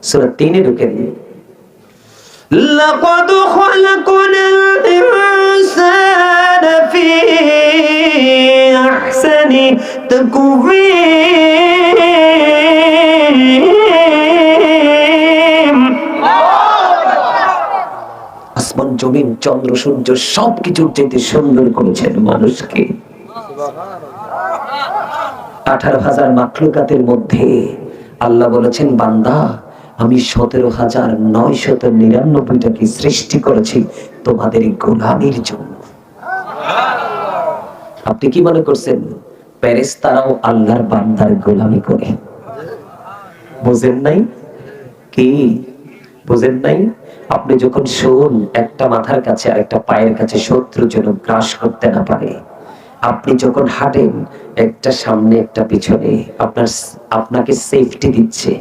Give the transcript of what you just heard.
সূরা 3-এ ঢুকেন। লাকাদ খালাকনাল ইনসানা ফি আহসানি তাকওয়িম। আসমান জমিন চন্দ্র সূর্য সবকিছুর চাইতে সুন্দর করেছেন মানুষকে। 18,000 মাখলুকাতের মধ্যে আল্লাহ বলেছেন, বান্দা আমি 17,999টাকে সৃষ্টি করেছি তোমাদের গোলামীর জন্য। আপনি কি মনে করছেন ফেরেশতারাও আল্লাহর বান্দার গোলামি করে? বুঝেন নাই কি? বুঝেন নাই? আপনি যখন শোন একটা মাথার কাছে আর একটা পায়ের কাছে শত্রু যেন গ্রাস করতে না পারে, আপনি যখন হাঁটেন একটা সামনে একটা পিছনে আপনাকে সেফটি দিচ্ছে,